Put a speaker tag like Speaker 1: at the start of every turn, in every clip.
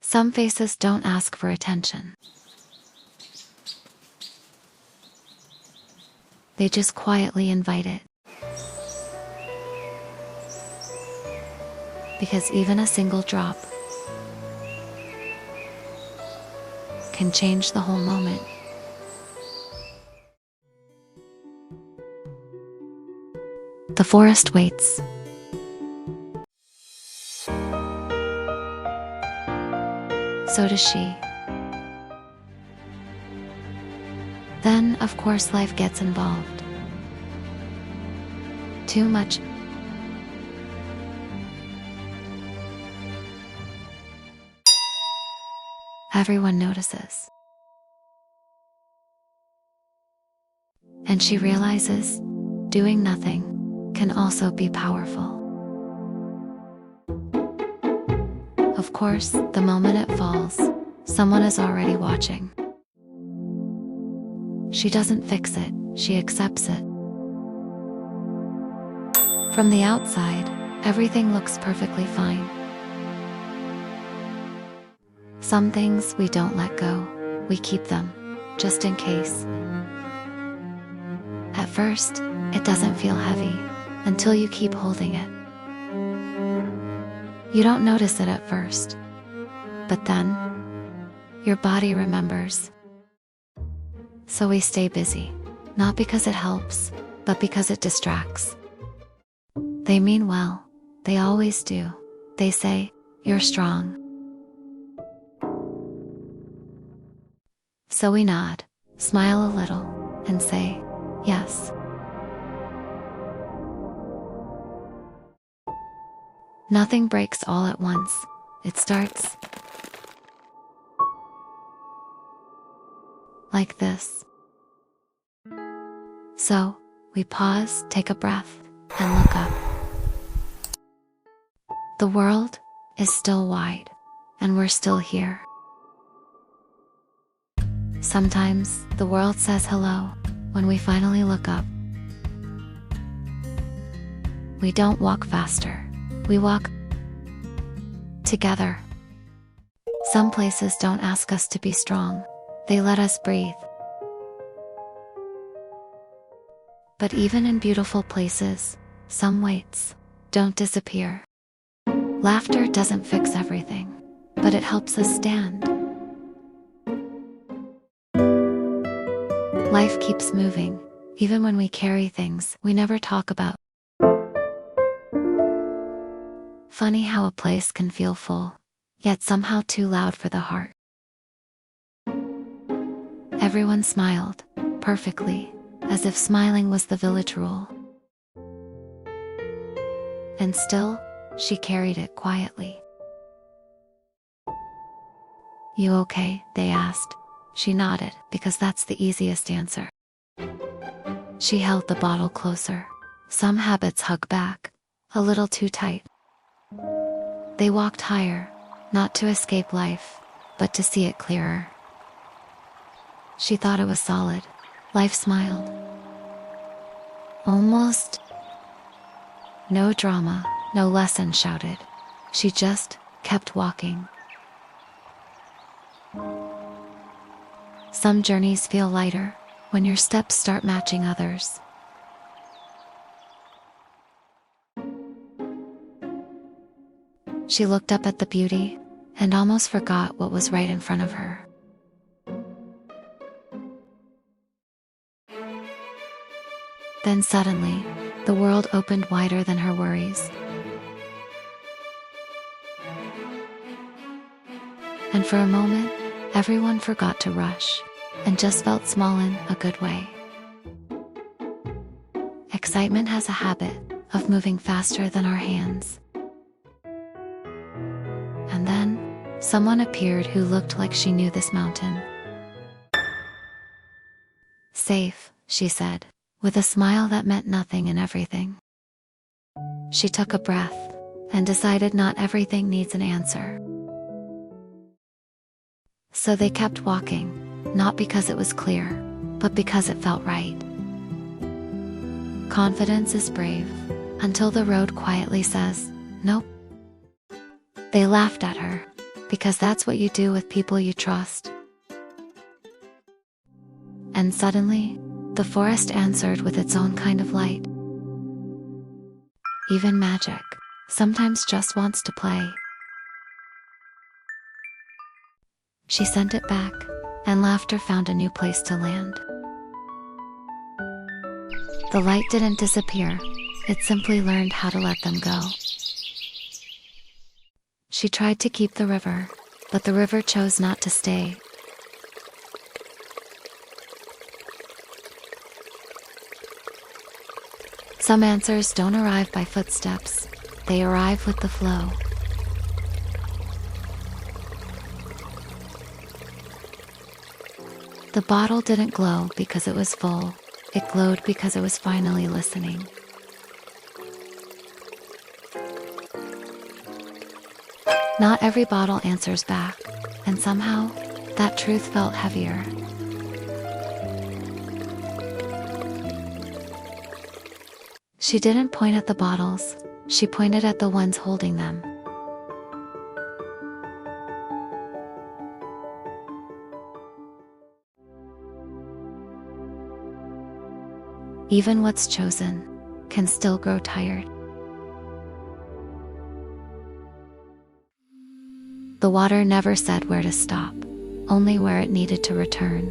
Speaker 1: Some faces don't ask for attention. They just quietly invite it. Because even a single drop can change the whole moment. The forest waits. So does she. Then, of course, life gets involved. Too much. Everyone notices. And she realizes doing nothing can also be powerful. Of course, the moment it falls, someone is already watching. She doesn't fix it, she accepts it. From the outside, everything looks perfectly fine. Some things we don't let go, we keep them, just in case. At first, it doesn't feel heavy, until you keep holding it. You don't notice it at first, but then, your body remembers. So we stay busy, not because it helps, but because it distracts. They mean well, they always do. They say, "You're strong." So we nod, smile a little, and say, "Yes." Nothing breaks all at once. It starts like this. So, we pause, take a breath, and look up. The world is still wide, and we're still here. Sometimes, the world says hello when we finally look up. We don't walk faster, we walk together. Some places don't ask us to be strong, they let us breathe. But even in beautiful places, some weights don't disappear. Laughter doesn't fix everything, but it helps us stand. Life keeps moving, even when we carry things we never talk about. Funny how a place can feel full, yet somehow too loud for the heart. Everyone smiled, perfectly, as if smiling was the village rule. And still, she carried it quietly. "You okay?" they asked. She nodded, because that's the easiest answer. She held the bottle closer. Some habits hug back, a little too tight. They walked higher, not to escape life, but to see it clearer. She thought it was solid. Life smiled. Almost. No drama, no lesson shouted. She just kept walking. Some journeys feel lighter when your steps start matching others. She looked up at the beauty and almost forgot what was right in front of her. Then suddenly, the world opened wider than her worries. And for a moment, everyone forgot to rush and just felt small in a good way. Excitement has a habit of moving faster than our hands. And then, someone appeared who looked like she knew this mountain. "Safe," she said, with a smile that meant nothing and everything. She took a breath and decided not everything needs an answer. So they kept walking, not because it was clear, but because it felt right. Confidence is brave, until the road quietly says, "Nope." They laughed at her, because that's what you do with people you trust. And suddenly, the forest answered with its own kind of light. Even magic sometimes just wants to play. She sent it back, and laughter found a new place to land. The light didn't disappear, it simply learned how to let them go. She tried to keep the river, but the river chose not to stay. Some answers don't arrive by footsteps, they arrive with the flow. The bottle didn't glow because it was full, it glowed because it was finally listening. Not every bottle answers back, and somehow, that truth felt heavier. She didn't point at the bottles, she pointed at the ones holding them. Even what's chosen can still grow tired. The water never said where to stop, only where it needed to return.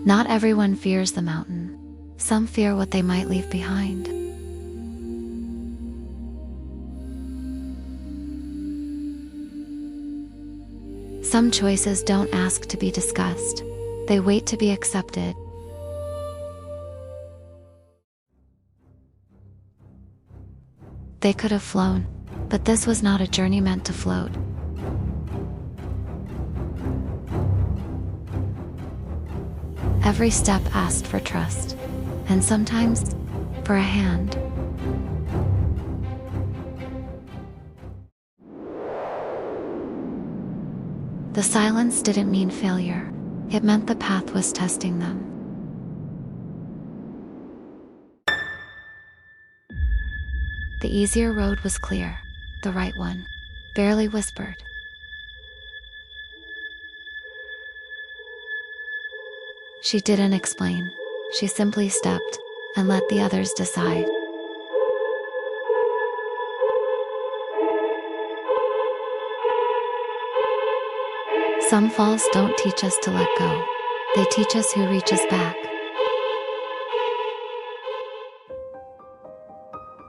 Speaker 1: Not everyone fears the mountain. Some fear what they might leave behind. Some choices don't ask to be discussed. They wait to be accepted. They could have flown, but this was not a journey meant to float. Every step asked for trust, and sometimes for a hand. The silence didn't mean failure, it meant the path was testing them. The easier road was clear, the right one barely whispered. She didn't explain, she simply stepped and let the others decide. Some falls don't teach us to let go, they teach us who reaches back.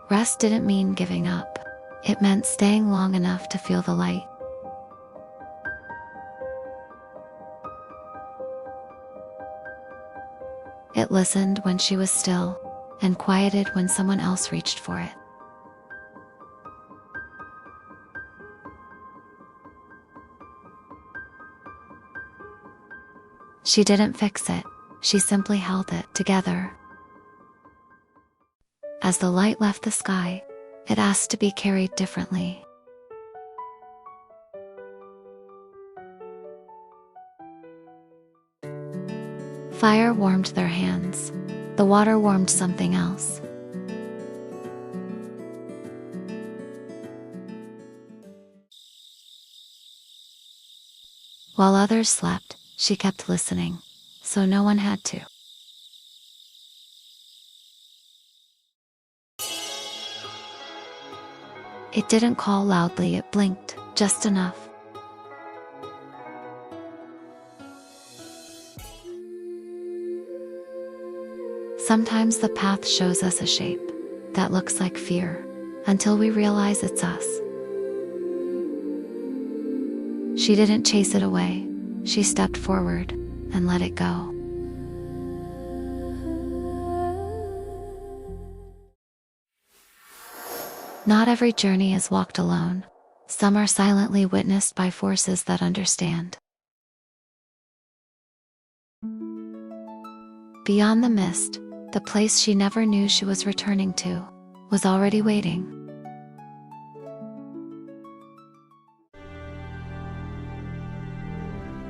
Speaker 1: Rest didn't mean giving up, it meant staying long enough to feel the light. It listened when she was still, and quieted when someone else reached for it. She didn't fix it, she simply held it together. As the light left the sky, it asked to be carried differently. Fire warmed their hands. The water warmed something else. While others slept, she kept listening, so no one had to. It didn't call loudly, it blinked, just enough. Sometimes the path shows us a shape that looks like fear, until we realize it's us. She didn't chase it away, she stepped forward and let it go. Not every journey is walked alone. Some are silently witnessed by forces that understand. Beyond the mist, the place she never knew she was returning to was already waiting.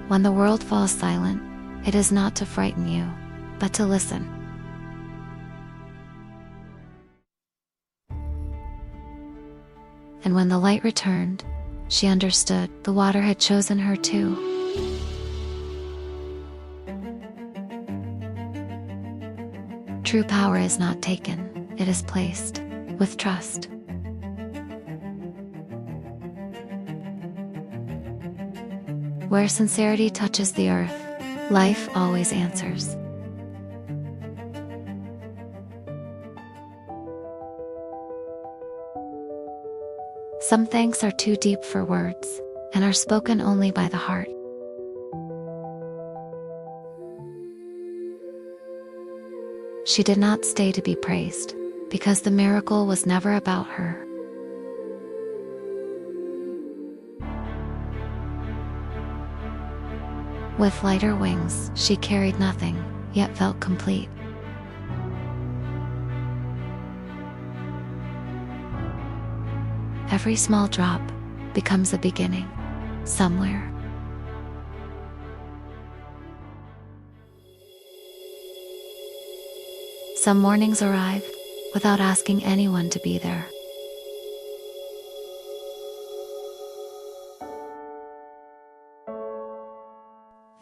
Speaker 1: When the world falls silent, it is not to frighten you, but to listen. And when the light returned, she understood the water had chosen her too. True power is not taken, it is placed, with trust. Where sincerity touches the earth, life always answers. Some thanks are too deep for words, and are spoken only by the heart. She did not stay to be praised, because the miracle was never about her. With lighter wings, she carried nothing, yet felt complete. Every small drop becomes a beginning, somewhere. Some mornings arrive without asking anyone to be there.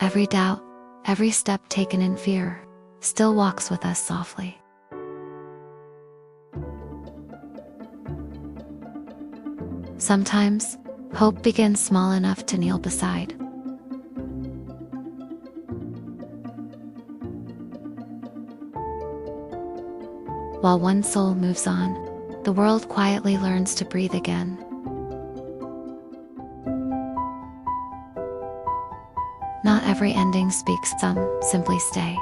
Speaker 1: Every doubt, every step taken in fear, still walks with us softly. Sometimes, hope begins small enough to kneel beside. While one soul moves on, the world quietly learns to breathe again. Not every ending speaks, some simply stay.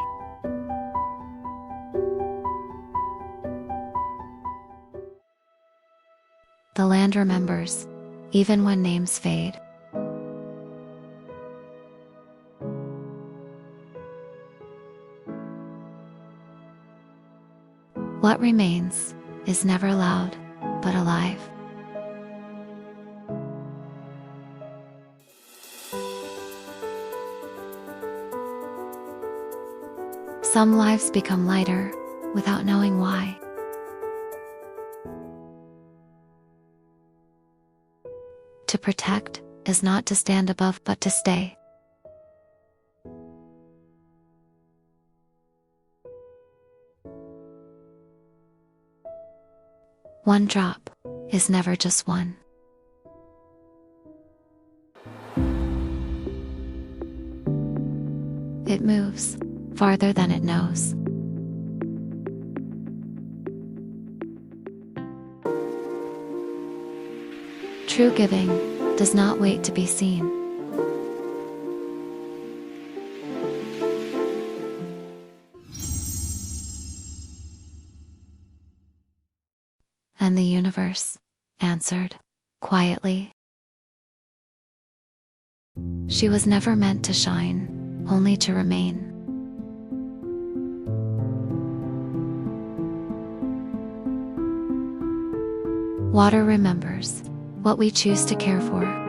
Speaker 1: The land remembers, even when names fade. What remains is never loud, but alive. Some lives become lighter without knowing why. To protect is not to stand above, but to stay. One drop is never just one. It moves farther than it knows. True giving does not wait to be seen. And the universe answered quietly. She was never meant to shine, only to remain. Water remembers what we choose to care for.